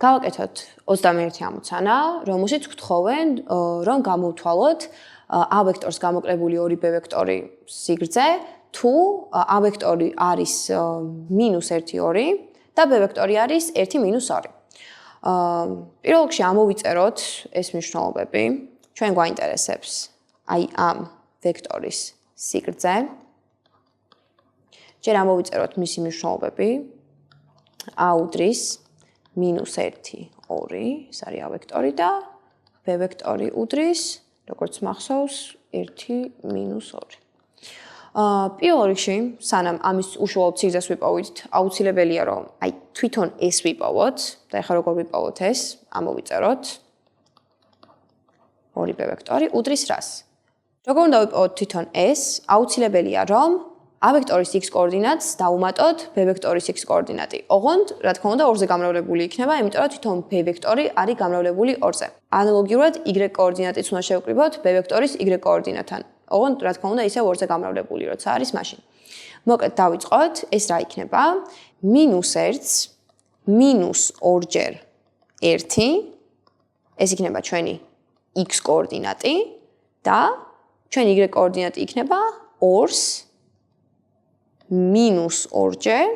გავაკეთოთ 21 ამოცანა, რომელშიც გთხოვენ, რომ გამოვთვალოთ A ვექტორს გამოკლებული 2B ვექტორი სიგრძე, თუ A ვექტორი არის -1, 2 და B ვექტორი არის 1 - 2. პირველ რიგში ამოვიწეროთ ეს მნიშვნელობები, ჩვენ გვაინტერესებს აი ამ ვექტორის სიგრძე. ჯერ ამოვიწეროთ მისი მნიშვნელობები. A უდრის -1, 2, ეს არის A ვექტორი და B ვექტორი უდრის, როგორც მახსოვს, 1 - 2. პირველ რიგში, სანამ ამის უშუალოდ სიგრძეს ვიპოვით, აუცილებელია, რომ აი თვითონ ეს ვიპოვოთ და ეხლა როგორ ვიპოვოთ ეს, ამოვიწეროთ 2B ვექტორი უდრის რას? როგორ უნდა ვიპოვოთ თვითონ ეს? აუცილებელია, რომ A ვექტორის x კოორდინატს დავუმატოთ B ვექტორის x კოორდინატი. ოღონდ, რა თქმა უნდა, 2-ზე გამრავლებული იქნება, იმიტომ რომ თვითონ B ვექტორი არის გამრავლებული 2-ზე. ანალოგიურად y კოორდინატიც უნდა შევკრიბოთ B ვექტორის y კოორდინატთან. ოღონდ, რა თქმა უნდა, ისევ 2-ზე გამრავლებული, როცა არის მაშინ. მოკლედ დავიწყოთ, ეს რა იქნება? -1 -2-ჯერ 1, ეს იქნება ჩვენი x კოორდინატი და ჩვენი y კოორდინატი იქნება 2-ს -2-ჯერ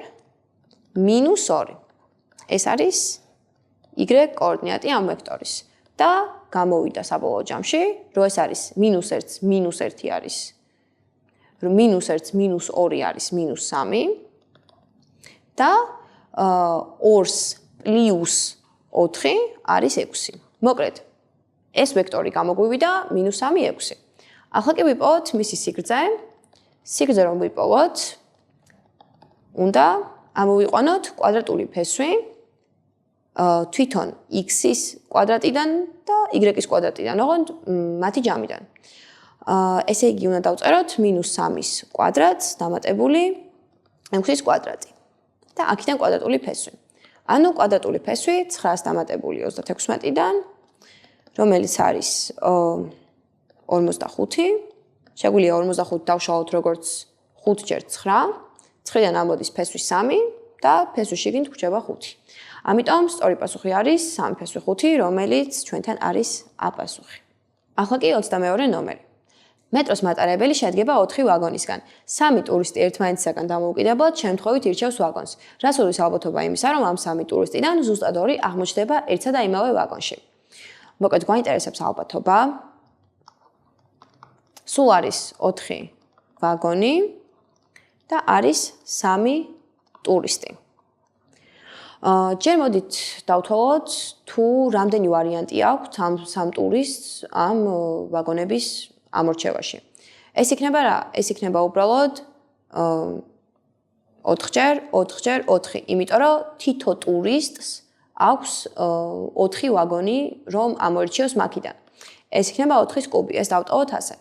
-2. ეს არის y კოორდინატი ამ ვექტორის. და გამოვიდა საბოლოო ჯამში, რომ ეს არის -1 -1 არის, რომ -1 -2 არის -3 და 2 + 4 არის 6. მოკლედ, ეს ვექტორი გამოგვივიდა -3, 6. ახლა კი ვიპოვოთ მისი სიგრძე. სიგრძე რომ ვიპოვოთ, უნდა ამოვიყვანოთ კვადრატული ფესვი თვითონ x-ის კვადრატიდან და y-ის კვადრატიდან, ოღონდ მათი ჯამიდან. ესე იგი, უნდა დავწეროთ -3-ის კვადრატს დამატებული 6-ის კვადრატი და აქედან კვადრატული ფესვი. ანუ კვადრატული ფესვი 9-ს დამატებული 36-დან, რომელიც არის 45. შეგვიძლია 45 დავშალოთ როგორც 5-ჯერ 9. 9-დან ამოდის ფესვი 3 და ფესვის შიგნით გვჭება 5. ამიტომ სწორი პასუხი არის 3 ფესვი 5, რომელიც ჩვენთან არის A პასუხი. ახლა კი 22 ნომერი. მეტროს მატარებელი შედგება 4 ვაგონისგან. 3 ტურისტი ერთმანეთისაგან დამოუკიდებლად შემთხვევით ირჩევს ვაგონს. რას უდრის ალბათობა იმისა, რომ ამ 3 ტურისტიდან ზუსტად 2 აღმოჩნდება ერთსა და იმავე ვაგონში. მოკლედ გვაინტერესებს ალბათობა. სულ არის 4 ვაგონი და არის 3 ტურისტი. ჯერ მოდით დავთვალოთ, თუ რამდენი ვარიანტი აქვს ამ 3 ტურისტს ამ ვაგონების ამორჩევაში. ეს იქნება რა? ეს იქნება უბრალოდ 4-ჯერ 4-ჯერ 4, იმიტომ რომ თითო ტურისტს აქვს 4 ვაგონი, რომ ამოერჩიოს მაქიდან. ეს იქნება 4-ის კუბი, ეს დავტოვოთ ასე.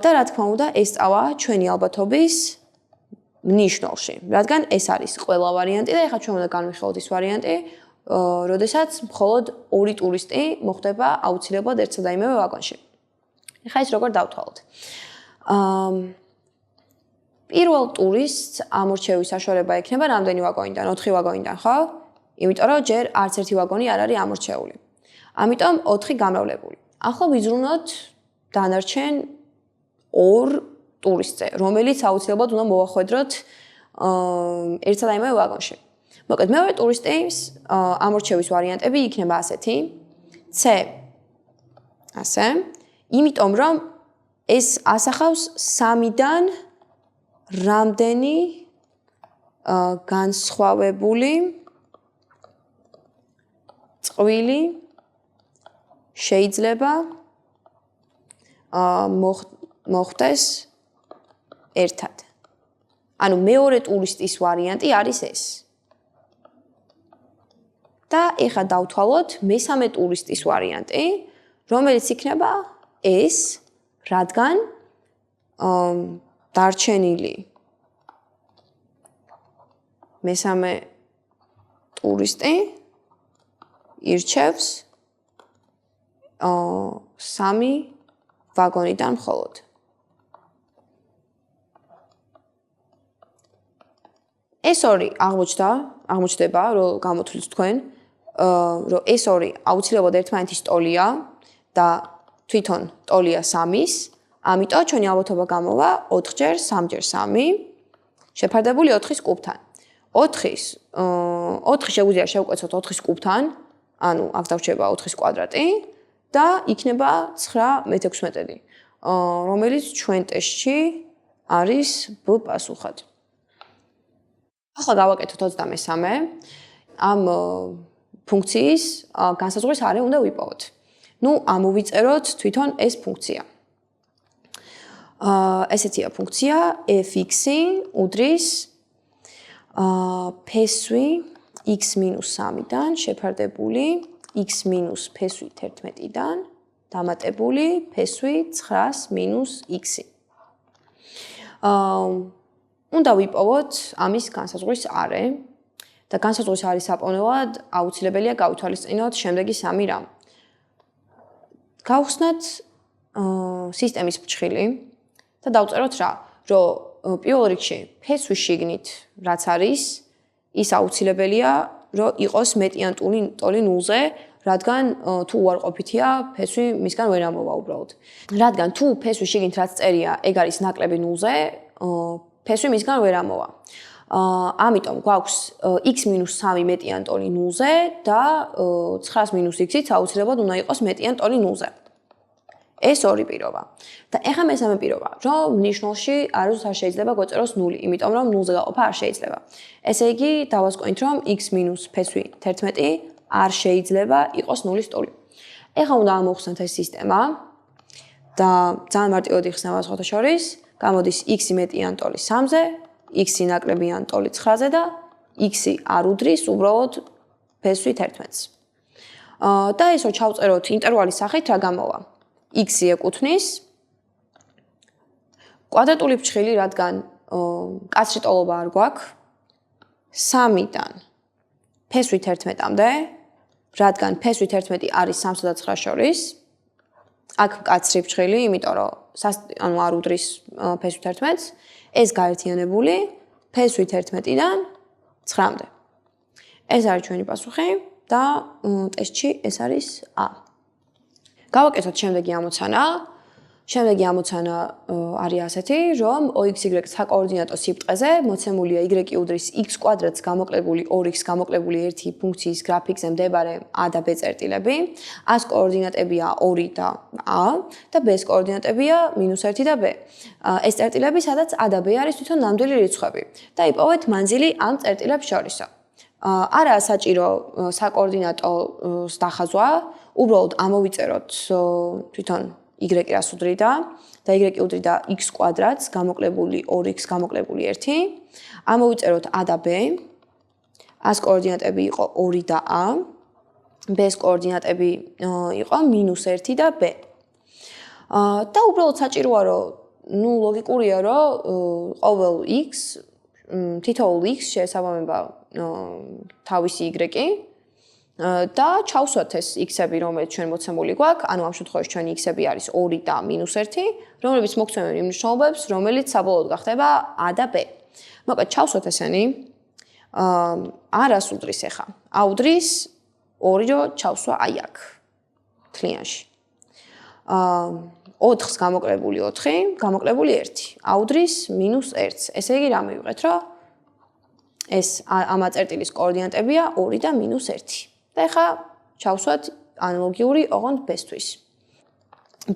და რა თქმა უნდა, ეს წავა ჩვენი ალბათობის ნიშნულში, რადგან ეს არის ყველა ვარიანტი და ეხლა ჩვენ უნდა განვიხილოთ ის ვარიანტი, როდესაც მხოლოდ 2 ტურისტი მოხვდება აუცილებლად ერთსა და იმავე ვაგონში. ეხლა ის როგორ დავთვალოთ? პირველ ტურისტს ამორჩევის საშუალება ექნება რამდენი ვაგონიდან? 4 ვაგონიდან, ხო? იმიტომ რომ ჯერ არც ერთი ვაგონი არ არის ამორჩეული. ამიტომ 4 გამრავლებული. ახლა ვიზრუნოთ დანარჩენ 2 ტურისტზე, რომელიც აუცილებლად უნდა მოვახვედროთ ერთსა და იმავე ვაგონში. მოკლედ, მეორე ტურისტის ამორჩევის ვარიანტები იქნება ასეთი. C. ასე. იმიტომ რომ ეს ასახავს 3-დან რამდენი განსხვავებული წყვილი შეიძლება მოხდეს ერთად. ანუ მეორე ტურისტის ვარიანტი არის ეს. და ეხლა დავთვალოთ მესამე ტურისტის ვარიანტი, რომელიც იქნება ეს, რადგან დარჩენილი მესამე ტურისტი ირჩევს 3 ვაგონიდან მხოლოდ. ეს ორი აღმოჩნდება, რომ გამოთვლით თქვენ, რომ ეს ორი აუცილებლად ერთმანეთის ტოლია და თვითონ ტოლია 3-ის, ამიტომ ჩვენი ალბათობა გამოვა 4-ჯერ 3-ჯერ 3 შეფარდებული 4-ის კუბთან. 4 შეგვიძლია შევკვეცოთ 4-ის კუბთან, ანუ აქ დავრჩება 4-ის კვადრატი და იქნება 9/16, რომელიც ჩვენ ტესტში არის B პასუხად. ახლა გავაკეთოთ 23. ამ ფუნქციის განსაზღვრის არე უნდა ვიპოვოთ. ამოვიწეროთ თვითონ ეს ფუნქცია. ესეთია ფუნქცია f(x) უდრის p(-ი x-3-დან შეფარდებული x-p(11)-დან დამატებული p(-ი 9-x). უნდა ვიპოვოთ ამის განსაზღვრის არე და განსაზღვრის არის საპოვნელად აუცილებელია გავითვალისწინოთ შემდეგი 3 რამ. გავხსნათ სისტემის ფრჩხილი და დავწეროთ რა, რომ პირველ რიგში p(-ი შიგნით რაც არის, ის აუცილებელია, რომ იყოს მეტიან ტოლი 0-ზე, რადგან თუ უარყოფითია p(-ი მისგან ვერ ამოვა უბრალოდ. რადგან თუ p(-ი შიგნით რაც წერია, ეგ არის ნაკლები 0-ზე, p(-ი მისგან ვერ ამოვა. ამიტომ გვაქვს x-3 მეტიან ტოლი 0-ზე და 9-x-იც აუცილებლად უნდა იყოს მეტიან ტოლი 0-ზე. ეს ორი პირობა. და ეხლა მესამე პირობა, რომ ნიშნულში არც არ შეიძლება გვეწეროს 0, იმიტომ რომ 0-ზე გაყოფა არ შეიძლება. ესე იგი, დავასკვენთ, რომ x-p(11) არ შეიძლება იყოს 0-ის ტოლი. ეხლა უნდა ამოვხსნათ ეს სისტემა და ძალიან მარტივად იხსნება სხვათა შორის, გამოდის x-ი მეტიან ტოლი 3-ზე, x-ი ნაკლებიან ტოლი 9-ზე და x-ი არ უდრის უბრალოდ p(11)-ს. და ისო ჩავწეროთ ინტერვალის სახით რა გამოვა. x-ი ეკუთვნის კვადრატული ფრჩხილი, რადგან კაცრი ტოლობა არ გვაქვს, 3-დან p(11)-მდე, რადგან p(11) არის 3-სა და 9 შორის. აქ კაცრი ფრჩხილი, იმიტომ რომ არ უდრის p(11)-ს, ეს გაერთიანებული p(11)-დან 9-მდე. ეს არის ჩვენი პასუხი და ტესტში ეს არის A. გავაკეთოთ შემდეგი ამოცანა. შემდეგი ამოცანა არის ასეთი, რომ OXY საკოორდინატო სიბრტყეზე მოცემულია y უდრის x კვადრატს გამოკლებული 2x გამოკლებული 1 ფუნქციის გრაფიკზე მდებარე a და b წერტილები. a-ს კოორდინატებია 2 და a და b-ს კოორდინატებია -1 და b. ეს წერტილები, სადაც a და b არის თვითონ ნამდვილი რიცხვები და იპოვეთ მანძილი ამ წერტილებს შორისო. არაა საჭირო საკოორდინატოს დახაზვა, უბრალოდ ამოვიწეროთ თვითონ y რას უდრიდა და y უდრიდა x კვადრატს გამოკლებული 2x გამოკლებული 1. ამოვიწეროთ a და b. a-ს კოორდინატები იყო 2 და a, b-ს კოორდინატები იყო -1 და b. და უბრალოდ საჭიროა, რომ ლოგიკურია, რომ ყოველ x თითოეულ x შეესაბამება თავისი y და ჩავსვათ ეს x-ები, რომელიც ჩვენ მოცემული გვაქვს, ანუ ამ შემთხვევაში ჩვენი x-ები არის 2 და -1, რომლებიც მოგცემენ იმ მნიშვნელობებს, რომელიც საბოლოოდ გახდება a და b. მოკლედ ჩავსვათ ესენი. რას უდრის ახლა? a უდრის 2 რო ჩავსვა აი აქ. თლიანში. 4-ს გამოკლებული 4, გამოკლებული 1. a უდრის -1-ს. ესე იგი რა მივიღეთ, რომ ეს ამ წერტილის კოორდინატებია 2 და -1. და ახლა ჩავსვათ ანალოგიური ოღონდ b-სთვის.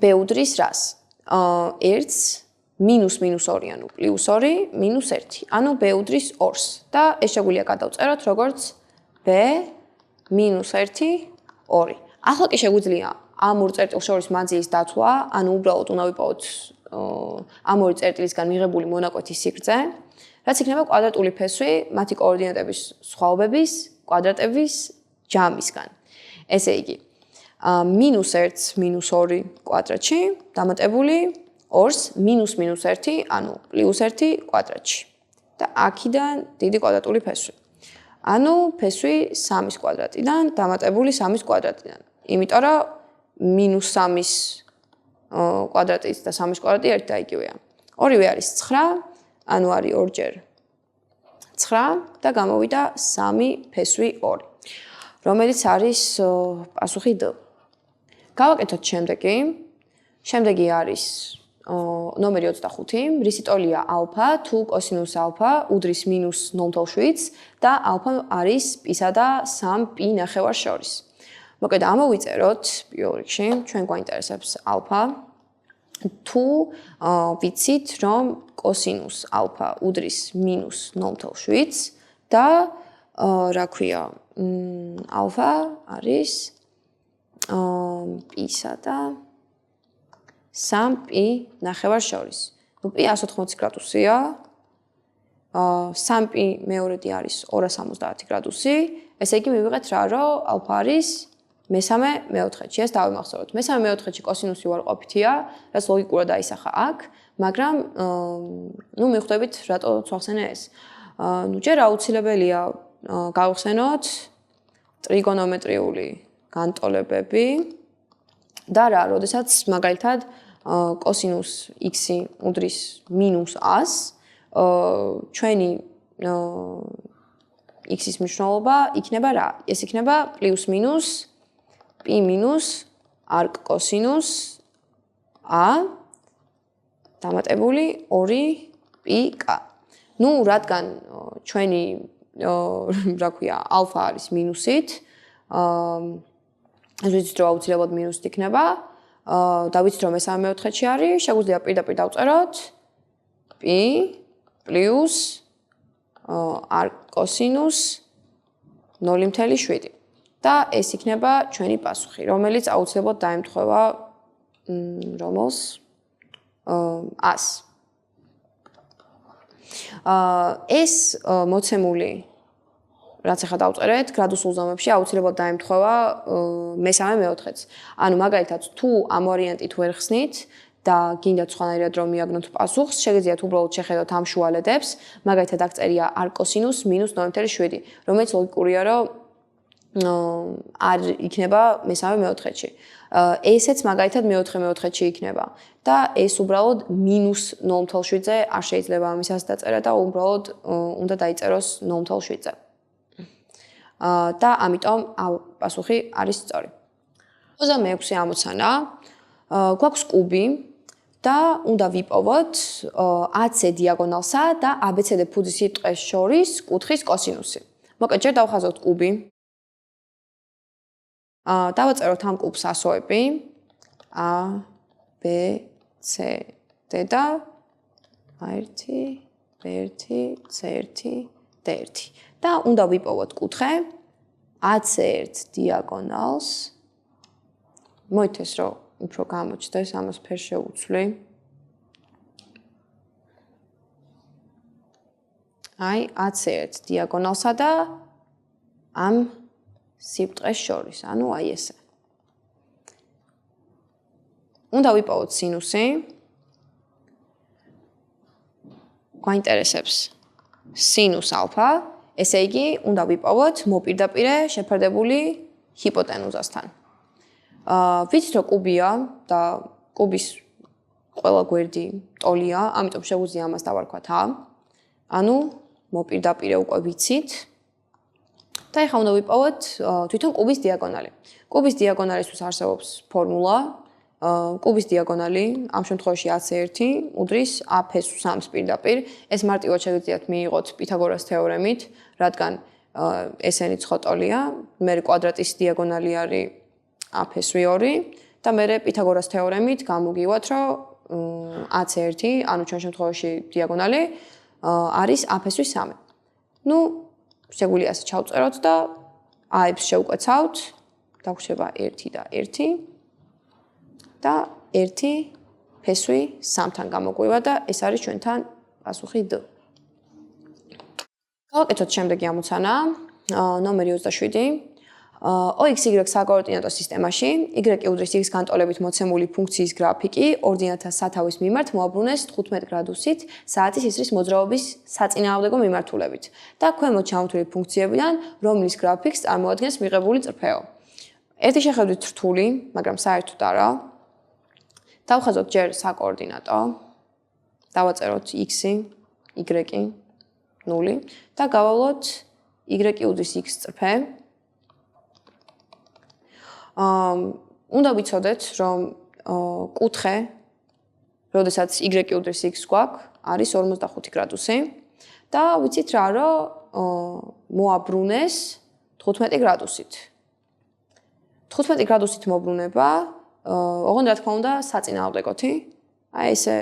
b უდრის რას? 1-ს -2 ანუ +2 -1. ანუ b უდრის 2-ს და ეს შეგვიძლია გადავწეროთ როგორც b -1 2. ახლა კი შეგვიძლია ამ ორ წერტილს შორის მანძილის დათვლა, ანუ უბრალოდ უნდა ვიპოვოთ ამ ორი წერტილისგან მიღებული მონაკვეთის სიგრძე, რაც იქნება კვადრატული ფესვი მათი კოორდინატების სხვაობების კვადრატების ჯამისგან. ესე იგი, -1 -2 კვადრატში დამატებული 2-ს -1, ანუ +1 კვადრატში. და აქედან დიდი კვადრატული ფესვი. ანუ ფესვი 3-ის კვადრატიდან დამატებული 3-ის კვადრატიდან. იმიტომ რომ -3-ის კვადრატიც და 3-ის კვადრატი ერთ და იგივეა. ორივე არის 9, ანუ არის 2-ჯერ 9 და გამოვიდა 3 ფესვი 2. რომელიც არის პასუხი D. გავაკეთოთ შემდეგი. შემდეგი არის ნომერი 25, რისი ტოლია ალფა, თუ კოსინუს ალფა უდრის -0.7 და ალფა არის პ-სა და 3π ნახევარს შორის. მოკლედ ამოვიწეროთ პირველ რიგში, ჩვენ გვაინტერესებს ალფა. თუ ვიცით, რომ კოსინუს ალფა უდრის -0.7 და რა ქვია, ალფა არის პ-სა და 3π ნახევარს შორის. ნუ π 180 გრადუსია. 3π მეორედი არის 270 გრადუსი. ესე იგი მივიღეთ რა, რომ ალფა არის მესამე მეოთხედში. ეს დავიმახსოვროთ. მესამე მეოთხედში კოსინუსი უარყოფითია, რაც ლოგიკურად აისახა აქ, მაგრამ ნუ მივხვდებით რატო ვახსენე ეს. ნუ ჯერ აუცილებელია გავხსენოთ ტრიგონომეტრიული განტოლებები და რა, როდესაც მაგალითად კოსინუს x-ი უდრის -100, ჩვენი x-ის მნიშვნელობა იქნება რა? ეს იქნება +- π- არკ კოსინუს a დამატებული 2πk. ნუ რადგან ჩვენი რა ქვია, ალფა არის მინუსით, ეს ვიცით რომ აუცილებლად მინუსით იქნება. და ვიცით რომ მესამე მეოთხედში არის, შეგვიძლია პირდაპირ დავწეროთ π + არკ კოსინუს 0.7 და ეს იქნება ჩვენი პასუხი, რომელიც აუცილებლად დაემთხვევა რომელს 100. ეს მოცემული რაც ახლა დავწერეთ, გრადუსულ ზომებში აუცილებლად დაემთხვევა მესამე მეოთხედს. ანუ მაგალითად, თუ ამ ვარიანტით ვერ ხსნით და გინდათ სხვანაირად რომ მიაგნოთ პასუხს, შეგიძლიათ უბრალოდ შეხედოთ ამ შუალედებს, მაგალითად აქ წერია არკ კოსინუს -0.7, რომელიც ლოგიკურია, რომ არ იქნება მესამე მეოთხედში. ესეც მაგალითად მეოთხე მეოთხედში იქნება და ეს უბრალოდ -0.7-ზე არ შეიძლება ამისას დაწერა და უბრალოდ უნდა დაიწეროს 0.7-ზე. და ამიტომ პასუხი არის სწორი. 26 ამოცანა. გვაქვს კუბი და უნდა ვიპოვოთ AC დიაგონალსა და ABCD ფუძის სიტყვეს შორის კუთხის კოსინუსი. მოკლედ ჯერ დავხაზოთ კუბი. დავაწეროთ ამ კუბს ასოები A, B, C, D და A1, B1, C1, D1. და უნდა ვიპოვოთ კუთხე AC1 დიაგონალს. მოითეს რომ უფრო გამოჩნდეს, ამას ფერ შევუცვლი. აი, AC1 დიაგონალსა და ამ სიბრტყეს შორის, ანუ აი ესე. უნდა ვიპოვოთ სინუსი. გვაინტერესებს სინუს ალფა. ესე იგი, უნდა ვიპოვოთ მოპირდაპირე შეფერდებული ჰიპოტენუზასთან. ვიცით რომ კუბია და კუბის ყველა გვერდი ტოლია, ამიტომ შეგვიძლია ამას დავარქვათ A. ანუ მოპირდაპირე უკვე ვიცით. და ეხლა უნდა ვიპოვოთ თვითონ კუბის დიაგონალი. კუბის დიაგონალისთვის არსებობს ფორმულა. კუბის დიაგონალი ამ შემთხვევაში AC1 უდრის A+3-ს პირდაპირ. ეს მარტივად შეგიძლიათ მიიღოთ პითაგორას თეორემით, რადგან ესენი ცხოტოლია, მე კვადრატის დიაგონალი არის A+2 და მე პითაგორას თეორემით გამოგივათ, რომ AC1, ანუ ჩვენ შემთხვევაში დიაგონალი არის A+3. ნუ შეგვიძლია ასე ჩავწეროთ და A-ებს შევკვეცავთ, დაგვრჩება 1 და 1 და 1 ფესვი 3-თან გამოგვივა და ეს არის ჩვენთან პასუხი D. გავაკეთოთ შემდეგი ამოცანა, ნომერი 27. OXY საკოორდინატო სისტემაში Y უდრის X განტოლებით მოცემული ფუნქციის გრაფიკი ორდინატთა სათავის მიმართ მოაბრუნეს 15 გრადუსით საათის ისრის მოძრაობის საწინააღმდეგო მიმართულებით და ქვემოთ ჩამოთვლილი ფუნქციებიდან რომლის გრაფიკს წარმოადგენს მიღებული წრფეო. ერთი შეხედვით რთული, მაგრამ საერთოდ არა. დავხაზოთ ჯერ საკოორდინატო. დავაწეროთ X-ი, Y-ი 0 და გავავლოთ Y უდრის X წრფე. უნდა ვიცოდეთ, რომ კუთხე, როდესაც y უდრის x გვაქვს, არის 45 გრადუსი და ვიცით რა, რომ მოაბრუნეს 15 გრადუსით. 15 გრადუსით მოbrუნება, ოღონდ რა თქმა უნდა, საწინააღმდეგოთი. აი ესე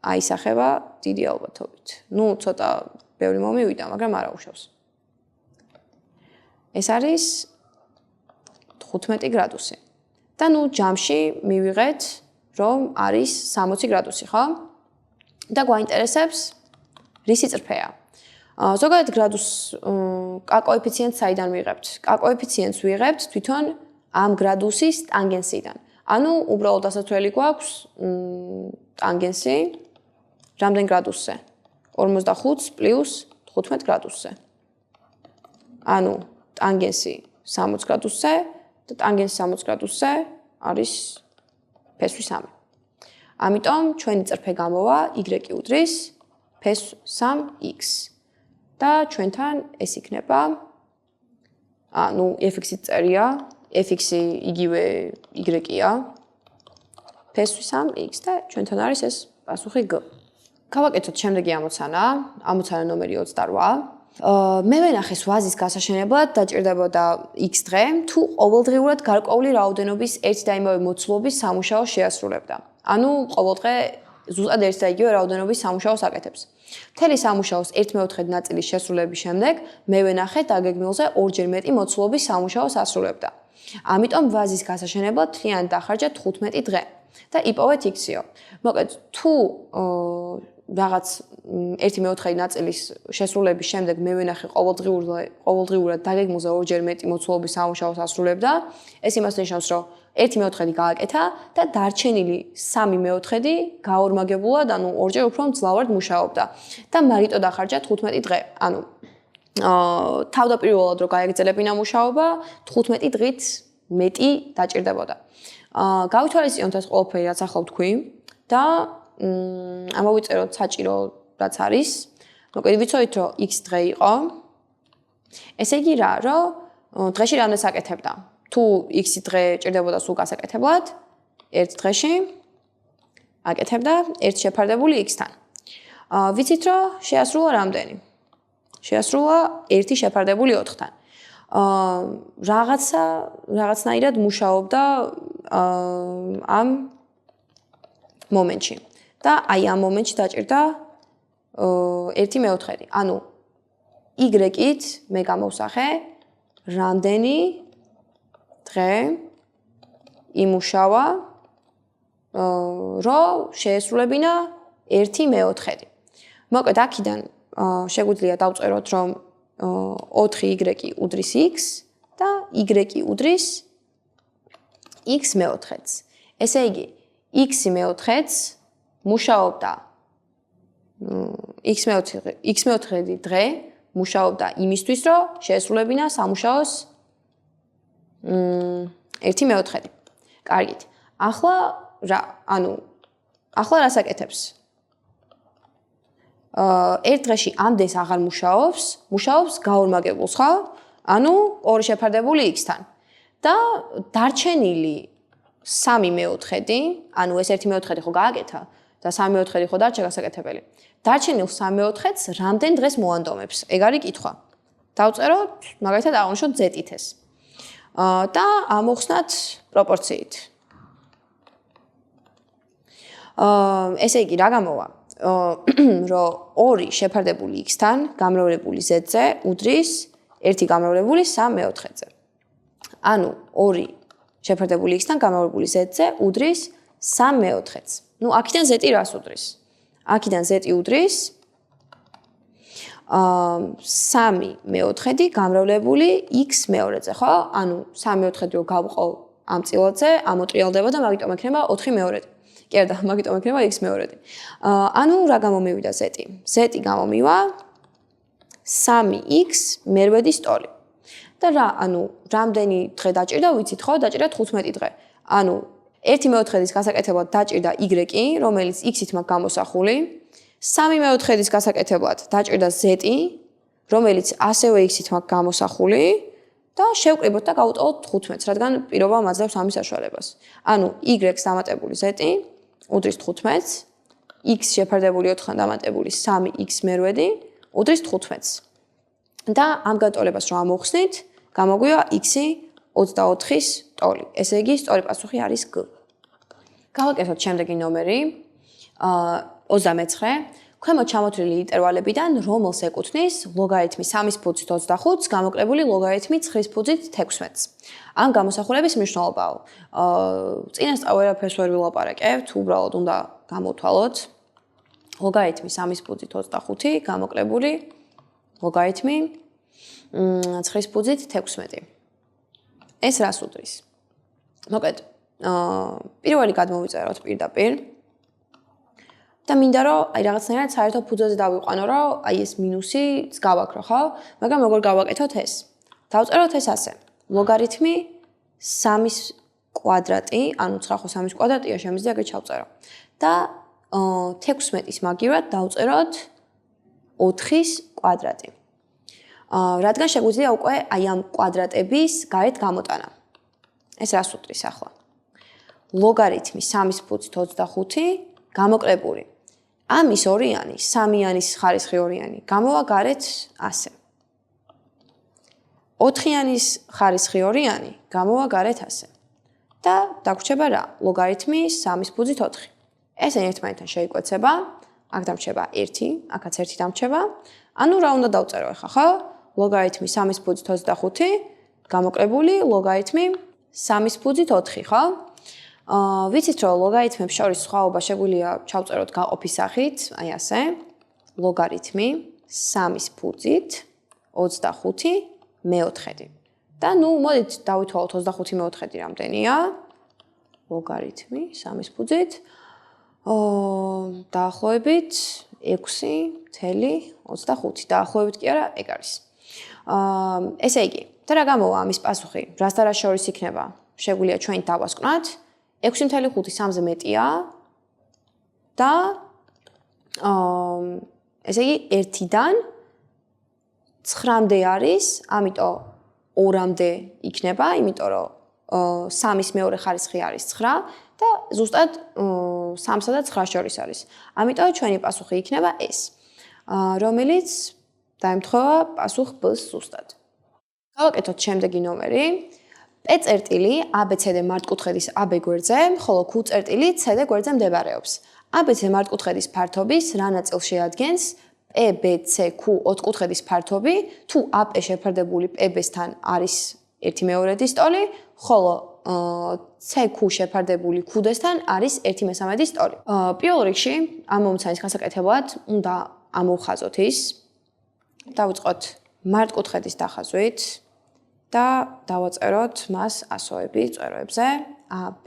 აისახება დიდი ალბათობით. ნუ ცოტა ბევრი მომივიდა, მაგრამ არ აუშავს. ეს არის 15 გრადუსი. და ნუ ჯამში მივიღეთ, რომ არის 60 გრადუსი, ხო? და გვაინტერესებს რისი წრფეა. ზოგადად გრადუს კ-კოეფიციენტს საიდან ვიღებთ? კ-კოეფიციენტს ვიღებთ თვითონ ამ გრადუსის ტანგენსიდან. ანუ უბრალოდ ასათველი გვაქვს ტანგენსი რამდენ გრადუსზე? 45 პლუს 15 გრადუსზე. ანუ ტანგენსი 60 გრადუსზე და ტანგენსი 60 გრადუსზე არის ფესვი 3. ამიტომ ჩვენი წრფე გამოვა y უდრის ფესვ 3x. და ჩვენთან ეს იქნება ანუ fx-ი წერია, fx-ი იგივე y-ია. ფესვი 3x და ჩვენთან არის ეს პასუხი g. გავაკეთოთ შემდეგი ამოცანა, ამოცანა ნომერი 28. მე ვენახეს ვაზის გასაშენებლად დაჭირდებოდა x დღე, თუ ყოველდღიურად გარკვეული რაოდენობის ერთი და იმავე მოცულობის სამუშაოს შეასრულებდა. ანუ ყოველდღე ზუსტად ერთი და იგივე რაოდენობის სამუშაოს აკეთებს. მთელი სამუშაოს 1/4 ნაწილის შესრულების შემდეგ მე ვენახე დაგეგმილზე ორჯერ მეტი მოცულობის სამუშაოს ასრულებდა. ამიტომ ვაზის გასაშენებლად მთლიანად დახარჯა 15 დღე და იპოვეთ x-იო. მოკლედ, თუ რაღაც 1/4 ნაწილის შესრულების შემდეგ მე ვენახე ყოველდღიურად დაგეგმილზე ორჯერ მეტი მოცულობის სამუშაოს ასრულებდა, ეს იმას ნიშნავს, რომ 1/4 გააკეთა და დარჩენილი 3/4 გაორმაგებულად, ანუ ორჯერ უფრო მძლავრად მუშაობდა და მაგიტო დახარჯა 15 დღე. ანუ თავდაპირველად რო გაეგრძელებინა მუშაობა, 15 დღით მეტი დაჭირდებოდა. გავითვალისწინოთ ეს ყველაფერი, რაც ახლა ვთქვი და ამოვიწეროთ საჭირო რაც არის. მოკლედ ვიცოდით, რომ x დღე იყო. ესე იგი რა, რომ დღეში რამდენს აკეთებდა? თუ x დღე ჭირდებოდა სულ გასაკეთებლად, ერთ დღეში აკეთებდა ერთ შეფარდებული x-თან. ვიცით, რომ შეასრულა რამდენი? შეასრულა 1 შეფარდებული 4-თან. რაღაცნაირად მუშაობდა ამ მომენტში. და აი ამ მომენტში დაჭირდა 1/4. ანუ y-ით მე გამოვსახე რამდენი დღე იმუშავა რომ შეესრულებინა 1/4. მოკლედ აქედან შეგვიძლია დავწეროთ რომ 4y უდრის x და y უდრის x/4-ს. ესე იგი x/4-ს მუშაობდა x/4 დღე მუშაობდა იმისთვის რომ შეესრულებინა სამუშაოს 1/4. კარგით. ახლა რას აკეთებს? ერთ დღეში ამდენს აღარ მუშაობს გაორმაგებულს, ხო? ანუ 2 შეფარდებული x-თან. და დარჩენილი 3/4, ანუ ეს 1/4 ხო გააკეთა და 3/4 ხო დარჩა გასაკეთებელი. დარჩენილ 3/4-ს რამდენ დღეს მოანდომებს? ეგ არის კითხვა. დავწეროთ, მაგალითად აღნიშნოთ z-ით ეს. და ამოვხსნათ პროპორციით. ესე იგი, რა გამოვა? რომ 2 შეფარდებული x-თან გამრავლებული z-ზე უდრის 1 გამრავლებული 3/4-ზე. ანუ 2 შეფარდებული x-თან გამრავლებული z-ზე უდრის 3/4-ს. ნუ აქედან z რას უდრის? აქედან z უდრის 3/4 გამრავლებული x/2-ზე, ხო? ანუ 3/4 რო გავყო ამ წილადზე, ამოტრიალდება და მაგიტომ ექნება 4/2. კი არა, მაგიტომ ექნება x/2. ანუ რა გამომივიდა z? z გამომივა 3x მერვედის ტოლი. და რა, ანუ რამდენი დღე დაჭირდა, ვიცით ხო? დაჭირდა 15 დღე. ანუ 1/4-ის გასაკეთებლად დაჭირდა y, რომელიც x-ით მაქვს გამოსახული. 3/4-ის გასაკეთებლად დაჭირდა z, რომელიც ასევე x-ით მაქვს გამოსახული და შევკრიბოთ და გავუტოვოთ 15-ს, რადგან პირობა მაძლევს ამის საშუალებას. ანუ y-ს დამატებული z უდრის 15-ს, x შეფარდებული 4-ან დამატებული 3x მერვედი უდრის 15-ს. და ამ განტოლებას რომ ამოვხსნით, გამოგვივა x-ი 24-ის ტოლი. ესე იგი, სწორი პასუხი არის g. გავაკეთოთ შემდეგი ნომერი 29. ქვემოთ ჩამოთვლილი ინტერვალებიდან რომელს ეკუთვნის ლოგარითმი 3-ის ფუძით 25-ს გამოკლებული ლოგარითმი 9-ის ფუძით 16-ს. ამ გამოსახულების მნიშვნელობაა. წინასწარ ვერაფერს ვერ ვილაპარაკებთ, უბრალოდ უნდა გამოვთვალოთ. ლოგარითმი 3-ის ფუძით 25 გამოკლებული ლოგარითმი 9-ის ფუძით 16. ეს რას უდრის? მოკლედ, პირველი გადმოვიწეროთ პირდაპირ. და მინდა რომ აი რაღაცნაირად საერთო ფუძეზე დავიყვანო, რომ აი ეს მინუსიც გავაკრო, ხო? მაგრამ როგორ გავაკეთოთ ეს? დავწეროთ ეს ასე. ლოგარითმი 3-ის კვადრატი, ანუ 9 ხო 3-ის კვადრატია, შემიძლია ეგრეთ ჩავწერო. და 16-ის მაგივრად დავწეროთ 4-ის კვადრატი. რადგან შეგვიძლია უკვე აი ამ კვადრატების გარეთ გამოტანა. ეს რას უდრის ახლა? ლოგარითმი 3-ის ფუძით 25 გამოკლებული. ამის ორიანი, 3-იანის ხარისხი ორიანი, გამოვა გარეთ ასე. 4-იანის ხარისხი ორიანი, გამოვა გარეთ ასე. და დაგვრჩება რა? ლოგარითმი 3-ის ფუძით 4. ესენი ერთმანეთთან შეიკვეცება, აქ დამრჩება 1, აქაც 1 დამრჩება. ანუ რა უნდა დავწერო ახლა, ხო? ლოგარითმი 3-ის ფუძით 25 გამოკლებული ლოგარითმი 3-ის ფუძით 4, ხო? ვიცით რომ ლოგარითმებს შორის სხვაობა შეგვიძლია ჩავწეროთ გაყოფის სახით, აი ასე. ლოგარითმი 3-ის ფუძით 25 მეოთხედი. და ნუ მოდით დავითვალოთ 25 მეოთხედი რამდენია? ლოგარითმი 3-ის ფუძით დაახლოებით 6.25. დაახლოებით კი არა, ეგ არის. ესე იგი, და რა გამოვა ამის პასუხი? რას და რას შორის იქნება? შეგვიძლია ჩვენ დავასკვნათ. 6.5 3-ზე მეტია და ესე იგი 1-დან 9-მდე არის, ამიტომ 2-მდე იქნება, იმიტომ რომ 3-ის მეორე ხარისხი არის 9 და ზუსტად 3-სა და 9 შორის არის. ამიტომ ჩვენი პასუხი იქნება ეს, რომელიც დაემთხვევა პასუხ B-ს ზუსტად. გავაკეთოთ შემდეგი ნომერი. P წერტილი ABC მართკუთხედის AB გვერდზე, ხოლო Q წერტილი CD გვერდზე მდებარეობს. ABC მართკუთხედის ფართობის რა ნაწილს შეადგენს PBCQ ოთხკუთხედის ფართობი, თუ AP შეფარდებული PB-სთან არის 1/2 ტოლი, ხოლო CQ შეფარდებული QD-სთან არის 1/3 ტოლი. პირველ რიგში ამ მომცანის გასაკეთებლად უნდა ამოვხაზოთ ის. დავიწყოთ მართკუთხედის დახაზვით. და დავაწეროთ მას ასოები წვეროებზე A, B,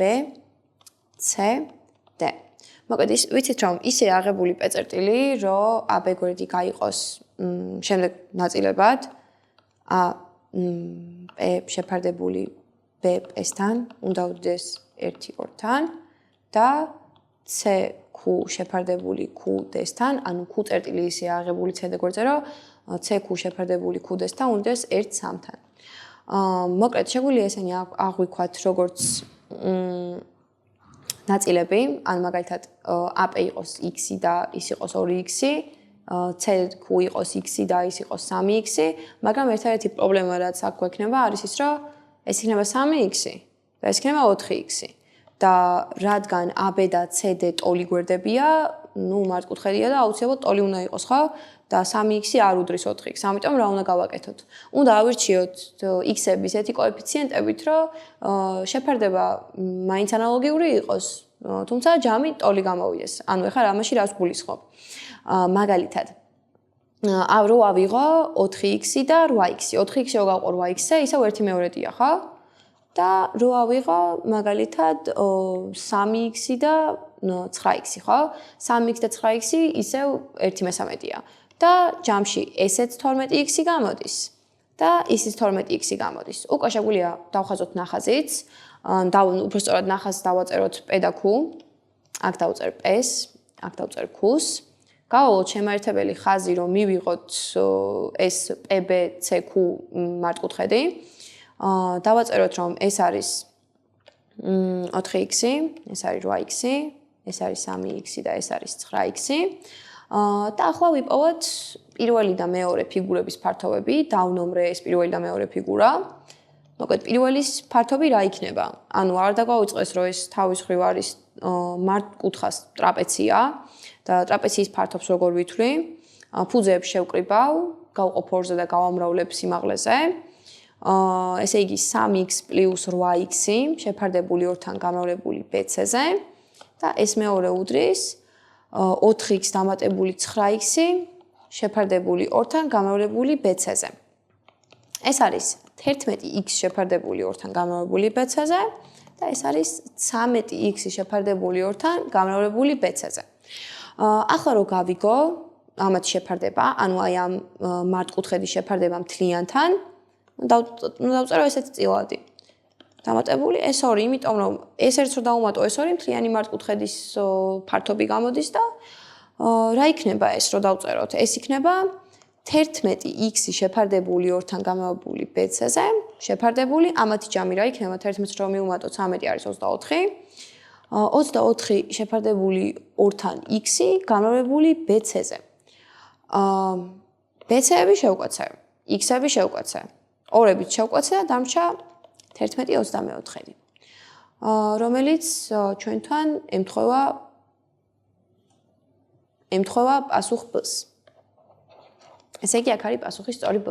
C, D. მოკლედ ვიცით რომ ისე აღებული P წერტილი, რომ AB გვერდი გაიყოს შემდეგ ნაწილებად A P შეფარდებული B P-სთან, უნდა უდდეს 1/2-თან და C Q შეფარდებული Q D-სთან, ანუ Q წერტილი ისე აღებული CD გვერდზე, რომ C Q შეფარდებული Q D-სთან უნდეს 1/3-თან. მოკლედ შეგვიძლია ესენი აღვიქვათ როგორც ნაწილები, ან მაგალითად AP იყოს x-ი და ის იყოს 2x-ი, CQ იყოს x-ი და ის იყოს 3x-ი, მაგრამ ერთადერთი პრობლემა რაც აქ გვექნება არის ის, რომ ეს იქნება 3x-ი და ეს იქნება 4x-ი. და რადგან AB და CD ტოლი გვერდებია, ნუ მართკუთხედია და აუცილებლად ტოლი უნდა იყოს, ხო? და 3x-ი არ უდრის 4x. ამიტომ რა უნდა გავაკეთოთ? უნდა ავირჩიოთ x-ების ეთი კოეფიციენტებით, რომ შეფარდება მაინც ანალოგიური იყოს, თუმცა ჯამი ტოლი გამოვიდეს. ანუ ეხლა რამაში რას გულისხმობ? მაგალითად, რო ავიღო 4x-ი და 8x-ი. 4x-ი რო გავყო 8x-ზე, ისევ 1/2-ია, ხო? და რო ავიღო მაგალითად 3x-ი და 9x-ი, ხო? 3x და 9x-ი ისევ 1/3-ია. და ჯამში ესეც 12x-ი გამოდის და ისიც 12x-ი გამოდის. უკვე შეგვიძლია დავხაზოთ ნახაზიც, უბრალოდ ნახაზს დავაწეროთ P და Q. აქ დავწერ P-ს, აქ დავწერ Q-ს. გავავალოთ შემაერთებელი ხაზი, რომ მივიღოთ ეს PBCQ მართკუთხედი. დავაწეროთ, რომ ეს არის 4x, ეს არის 8x, ეს არის 3x და ეს არის 9x. და ახლა ვიპოვოთ პირველი და მეორე ფიგურების ფართობები, დავნომრე ეს პირველი და მეორე ფიგურა. მოკლედ პირველის ფართობი რა იქნება? ანუ არ დაგვაუწყეს, რომ ეს თავის მხრივ არის მართკუთხას ტრაპეცია და ტრაპეციის ფართობს როგორ ვითვლი? ფუძეებს შევკრიბავ, გავყოფ ორზე და გავამრავლებ სიმაღლეზე. ესე იგი 3x + 8x შეფარდებული ორთან გამრავლებული BC-ზე და ეს მეორე უდრის 4x დამატებული 9x შეფარდებული ორთან გამრავლებული BC-ზე. ეს არის 11x შეფარდებული ორთან გამრავლებული BC-ზე და ეს არის 13x შეფარდებული ორთან გამრავლებული BC-ზე. ახლა რო გავიგო ამათ შეფარდება, ანუ აი ამ მართკუთხედის შეფარდება მთლიანთან, დავწერო ესეთი წილადი. დამატებული ეს 2, იმიტომ რომ ეს ერთს რო დავუმატო ეს 2 მთლიანი მართკუთხედის ფართობი გამოდის და რა იქნება ეს რო დავწეროთ? ეს იქნება 11x შეფარდებული ორთან გამრავლებული BC-ზე, შეფარდებული ამათი ჯამი რა იქნება? 11-ს რომ მივუმატოთ 13 არის 24. 24 შეფარდებული ორთან x-ი გამრავლებული BC-ზე. BC-ები შევკვეცე, x-ები შევკვეცე. ორებით შევკვეცე და დამრჩა 11/24, რომელიც ჩვენთან ემთხვევა პასუხ B-ს. ესე იგი აქ არის პასუხი სწორი B.